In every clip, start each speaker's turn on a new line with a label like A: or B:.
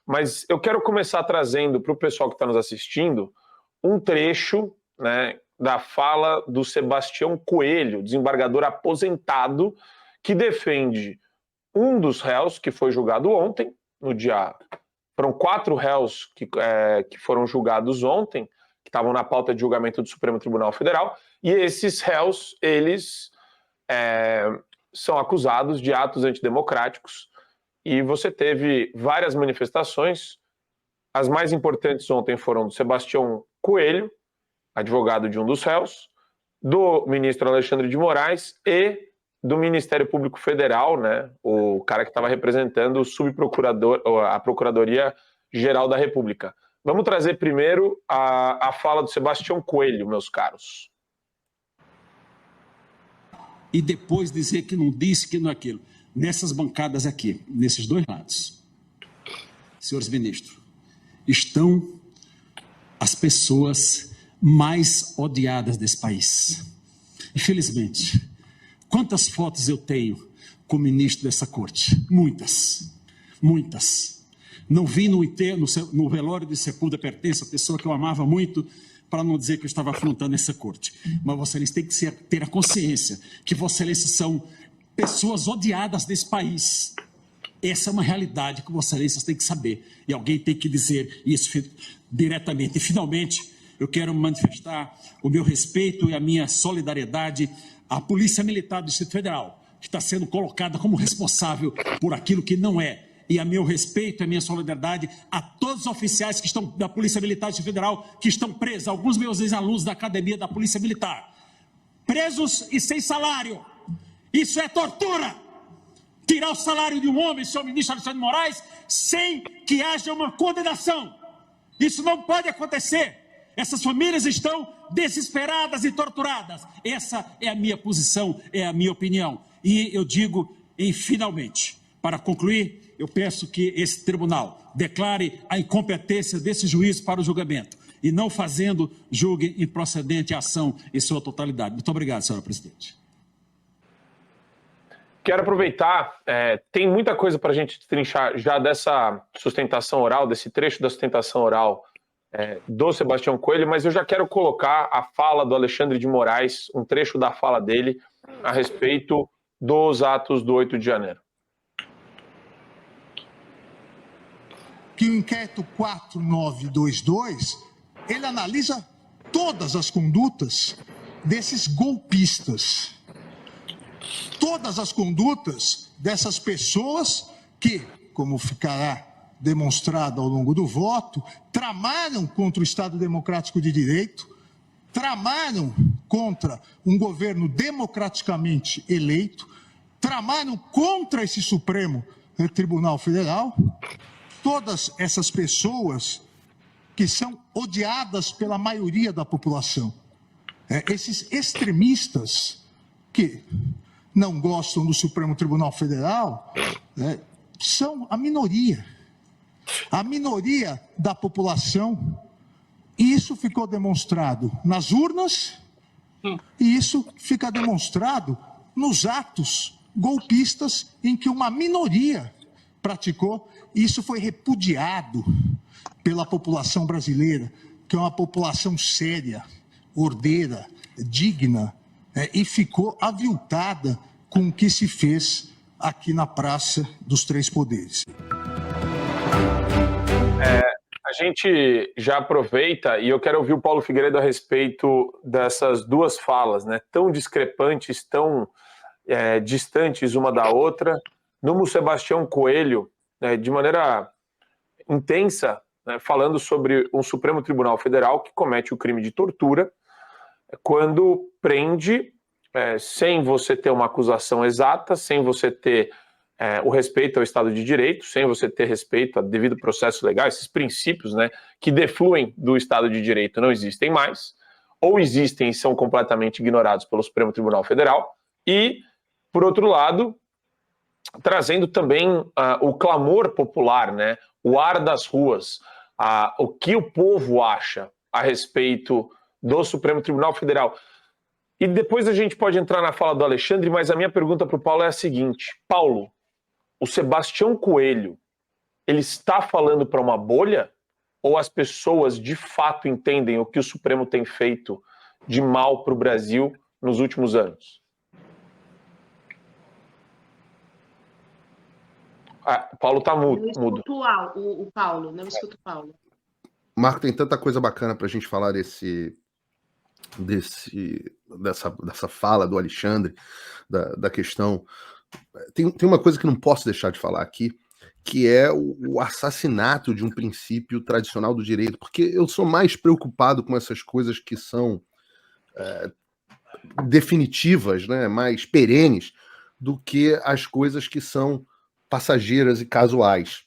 A: mas eu quero começar trazendo para o pessoal que está nos assistindo um trecho, né, da fala do Sebastião Coelho, desembargador aposentado, que defende um dos réus que foi julgado ontem, no dia... Foram 4 réus que foram julgados ontem, que estavam na pauta de julgamento do Supremo Tribunal Federal, e esses réus, eles são acusados de atos antidemocráticos, e você teve várias manifestações. As mais importantes ontem foram do Sebastião Coelho, advogado de um dos réus, do ministro Alexandre de Moraes e do Ministério Público Federal, né, o cara que estava representando o subprocurador, a Procuradoria-Geral da República. Vamos trazer primeiro a fala do Sebastião Coelho, meus caros.
B: E depois dizer que não disse, que não é aquilo. Nessas bancadas aqui, nesses dois lados, senhores ministros, estão as pessoas mais odiadas desse país. Infelizmente, quantas fotos eu tenho com o ministro dessa corte? Muitas, muitas. Não vi no velório de Sepúlveda Pertença, a pessoa que eu amava muito, para não dizer que eu estava afrontando essa corte. Mas Vossa Excelência tem que ter a consciência que Vossa Excelência são pessoas odiadas desse país. Essa é uma realidade que Vossa Excelência tem que saber. E alguém tem que dizer isso diretamente. E, finalmente, eu quero manifestar o meu respeito e a minha solidariedade à Polícia Militar do Distrito Federal, que está sendo colocada como responsável por aquilo que não é. E a meu respeito e a minha solidariedade a todos os oficiais que estão da Polícia Militar do Distrito Federal, que estão presos, alguns meus ex-alunos da Academia da Polícia Militar, presos e sem salário. Isso é tortura! Tirar o salário de um homem, senhor ministro Alexandre de Moraes, sem que haja uma condenação. Isso não pode acontecer. Essas famílias estão desesperadas e torturadas. Essa é a minha posição, é a minha opinião. E eu digo, finalmente, para concluir, eu peço que esse tribunal declare a incompetência desse juiz para o julgamento e não fazendo, julgue improcedente a ação em sua totalidade. Muito obrigado, senhora presidente.
A: Quero aproveitar, tem muita coisa para a gente destrinchar já dessa sustentação oral, desse trecho da sustentação oral do Sebastião Coelho, mas eu já quero colocar a fala do Alexandre de Moraes, um trecho da fala dele a respeito dos atos do 8 de janeiro.
C: Que o inquérito 4922, ele analisa todas as condutas desses golpistas. Todas as condutas dessas pessoas que, como ficará demonstrado ao longo do voto, tramaram contra o Estado Democrático de Direito, tramaram contra um governo democraticamente eleito, tramaram contra esse Supremo Tribunal Federal. Todas essas pessoas que são odiadas pela maioria da população. Esses extremistas que não gostam do Supremo Tribunal Federal são a minoria da população, e isso ficou demonstrado nas urnas, e isso fica demonstrado nos atos golpistas em que uma minoria praticou. Isso foi repudiado pela população brasileira, que é uma população séria, ordeira, digna, e ficou aviltada com o que se fez aqui na Praça dos Três Poderes.
A: A gente já aproveita, e eu quero ouvir o Paulo Figueiredo a respeito dessas duas falas, né, tão discrepantes, tão distantes uma da outra. No Sebastião Coelho, de maneira intensa, né, falando sobre um Supremo Tribunal Federal que comete o crime de tortura quando prende sem você ter uma acusação exata, sem você ter o respeito ao Estado de Direito, sem você ter respeito ao devido processo legal, esses princípios, né, que defluem do Estado de Direito não existem mais, ou existem e são completamente ignorados pelo Supremo Tribunal Federal, e, por outro lado, trazendo também o clamor popular, né, o ar das ruas, o que o povo acha a respeito do Supremo Tribunal Federal. E depois a gente pode entrar na fala do Alexandre, mas a minha pergunta para o Paulo é a seguinte: Paulo, o Sebastião Coelho ele está falando para uma bolha? Ou as pessoas de fato entendem o que o Supremo tem feito de mal para o Brasil nos últimos anos? Paulo está mudo.
D: Não escuto o Paulo, não escuto o Paulo.
E: Marco, tem tanta coisa bacana para a gente falar dessa fala do Alexandre, da questão. Tem uma coisa que não posso deixar de falar aqui, que é o assassinato de um princípio tradicional do direito, porque eu sou mais preocupado com essas coisas que são definitivas, né, mais perenes, do que as coisas que são passageiras e casuais.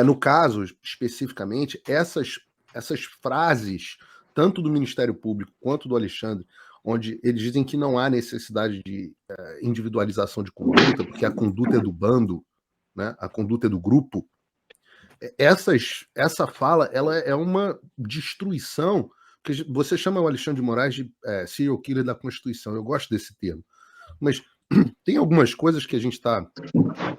E: No caso, especificamente, essas frases, tanto do Ministério Público quanto do Alexandre, onde eles dizem que não há necessidade de individualização de conduta, porque a conduta é do bando, né? A conduta é do grupo. Essa fala, ela é uma destruição, que você chama o Alexandre de Moraes de serial killer da Constituição. Eu gosto desse termo. Mas tem algumas coisas que a gente está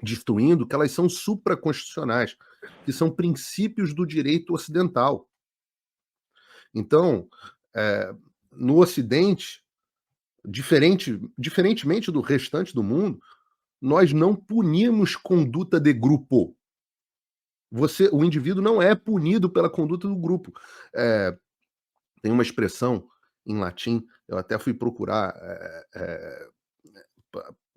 E: destruindo que elas são supraconstitucionais, que são princípios do direito ocidental. Então, no Ocidente, diferentemente do restante do mundo, nós não punimos conduta de grupo. O indivíduo não é punido pela conduta do grupo. Tem uma expressão em latim, eu até fui procurar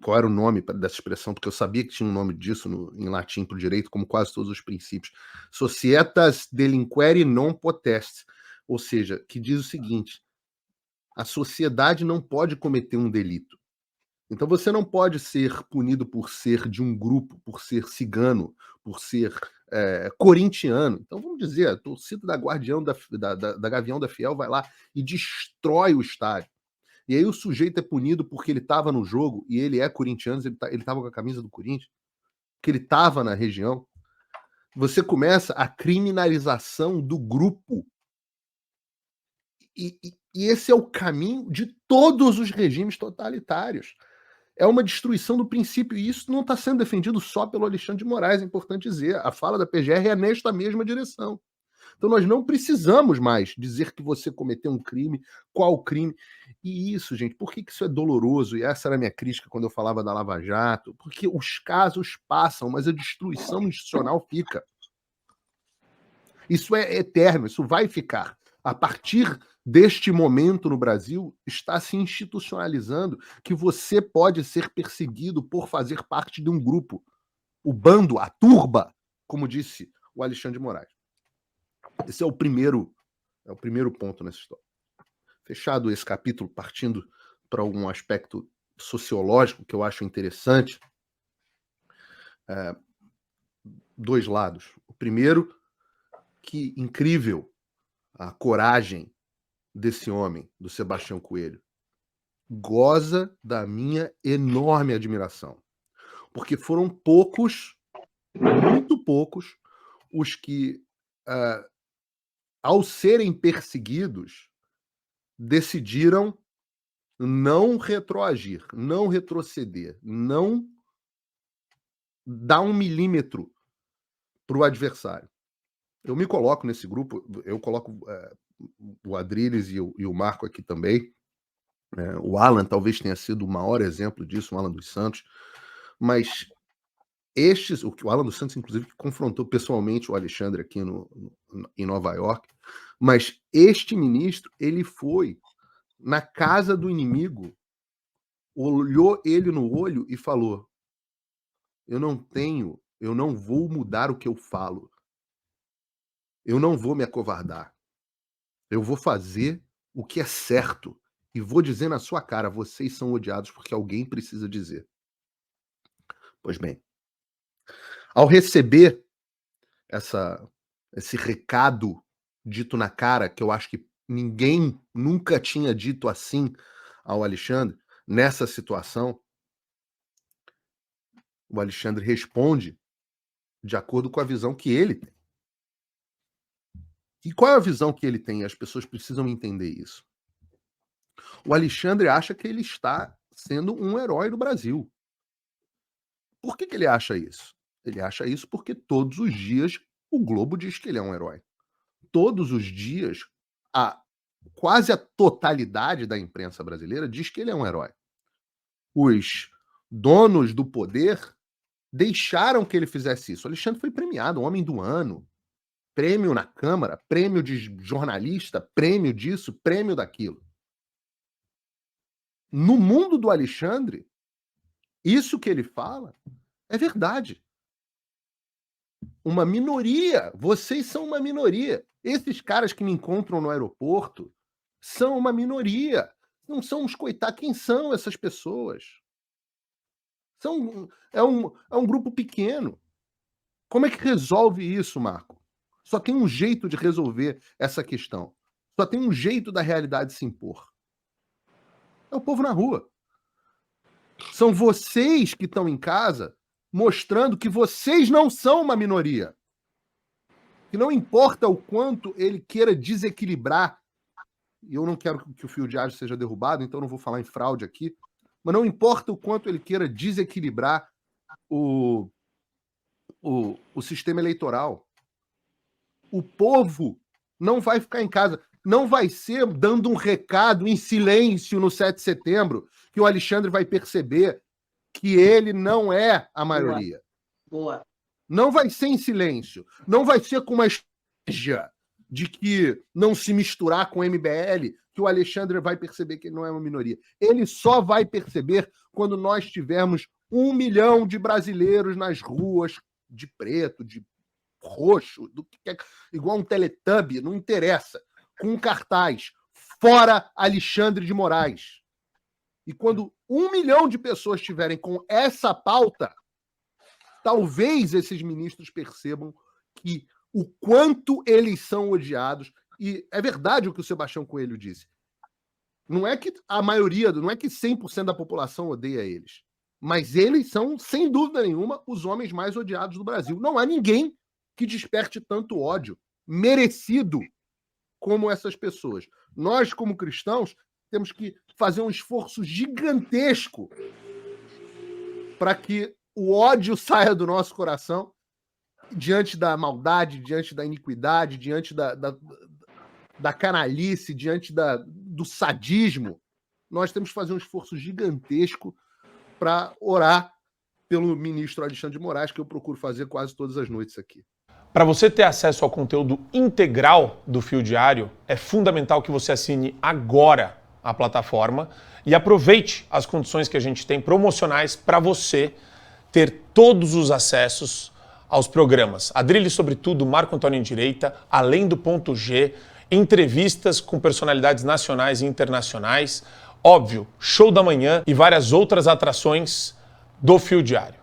E: qual era o nome dessa expressão, porque eu sabia que tinha um nome disso em latim para o direito, como quase todos os princípios. Societas delinquere non potest, ou seja, que diz o seguinte: a sociedade não pode cometer um delito. Então você não pode ser punido por ser de um grupo, por ser cigano, por ser corintiano. Então vamos dizer, a torcida da Gavião da Fiel vai lá e destrói o estádio. E aí o sujeito é punido porque ele estava no jogo e ele é corintiano, ele estava com a camisa do Corinthians, que ele estava na região. Você começa a criminalização do grupo. E esse é o caminho de todos os regimes totalitários. É uma destruição do princípio, e isso não está sendo defendido só pelo Alexandre de Moraes, é importante dizer. A fala da PGR é nesta mesma direção. Então nós não precisamos mais dizer que você cometeu um crime, qual crime. E isso, gente, por que isso é doloroso? E essa era a minha crítica quando eu falava da Lava Jato. Porque os casos passam, mas a destruição institucional fica. Isso é eterno, isso vai ficar. A partir deste momento no Brasil, está se institucionalizando que você pode ser perseguido por fazer parte de um grupo. O bando, a turba, como disse o Alexandre de Moraes. Esse é o primeiro ponto nessa história. Fechado esse capítulo, partindo para um aspecto sociológico que eu acho interessante, dois lados. O primeiro, que incrível a coragem desse homem, do Sebastião Coelho. Goza da minha enorme admiração. Porque foram poucos, muito poucos, os que, ao serem perseguidos, decidiram não retroagir, não retroceder, não dar 1 milímetro para o adversário. Eu me coloco nesse grupo, eu coloco o Adriles e o Marco aqui também. O Alan talvez tenha sido o maior exemplo disso, o Alan dos Santos, mas o Alan dos Santos, inclusive, confrontou pessoalmente o Alexandre aqui em Nova York, mas este ministro, ele foi na casa do inimigo, olhou ele no olho e falou: eu não vou mudar o que eu falo, eu não vou me acovardar, eu vou fazer o que é certo e vou dizer na sua cara: vocês são odiados porque alguém precisa dizer. Pois bem, ao receber esse recado dito na cara, que eu acho que ninguém nunca tinha dito assim ao Alexandre, nessa situação, o Alexandre responde de acordo com a visão que ele tem. E qual é a visão que ele tem? As pessoas precisam entender isso. O Alexandre acha que ele está sendo um herói do Brasil. Por que ele acha isso? Ele acha isso porque todos os dias o Globo diz que ele é um herói. Todos os dias, quase a totalidade da imprensa brasileira diz que ele é um herói. Os donos do poder deixaram que ele fizesse isso. O Alexandre foi premiado, Homem do Ano, prêmio na Câmara, prêmio de jornalista, prêmio disso, prêmio daquilo. No mundo do Alexandre, isso que ele fala é verdade. Uma minoria, vocês são uma minoria. Esses caras que me encontram no aeroporto são uma minoria. Não são uns coitados. Quem são essas pessoas? É um grupo pequeno. Como é que resolve isso, Marco? Só tem um jeito de resolver essa questão. Só tem um jeito da realidade se impor. É o povo na rua. São vocês que estão em casa mostrando que vocês não são uma minoria. Que não importa o quanto ele queira desequilibrar, e eu não quero que o fio de árvore seja derrubado, então não vou falar em fraude aqui, mas não importa o quanto ele queira desequilibrar o sistema eleitoral. O povo não vai ficar em casa. Não vai ser dando um recado em silêncio no 7 de setembro que o Alexandre vai perceber que ele não é a maioria.
D: Boa.
E: Não vai ser em silêncio. Não vai ser com uma estratégia de que não se misturar com o MBL que o Alexandre vai perceber que ele não é uma minoria. Ele só vai perceber quando nós tivermos 1 milhão de brasileiros nas ruas de preto, de roxo, do que é, igual um Teletubby, não interessa, com um cartaz, fora Alexandre de Moraes. E quando 1 milhão de pessoas estiverem com essa pauta, talvez esses ministros percebam que o quanto eles são odiados. E é verdade o que o Sebastião Coelho disse. Não é que a maioria, não é que 100% da população odeia eles. Mas eles são, sem dúvida nenhuma, os homens mais odiados do Brasil. Não há ninguém que desperte tanto ódio merecido como essas pessoas. Nós, como cristãos, temos que fazer um esforço gigantesco para que o ódio saia do nosso coração diante da maldade, diante da iniquidade, diante da canalice, diante do sadismo. Nós temos que fazer um esforço gigantesco para orar pelo ministro Alexandre de Moraes, que eu procuro fazer quase todas as noites aqui.
A: Para você ter acesso ao conteúdo integral do Fio Diário, é fundamental que você assine agora a plataforma e aproveite as condições que a gente tem promocionais para você ter todos os acessos aos programas. Adrilho sobre tudo, Marco Antônio em Direita, Além do Ponto G, entrevistas com personalidades nacionais e internacionais, óbvio, Show da Manhã e várias outras atrações do Fio Diário.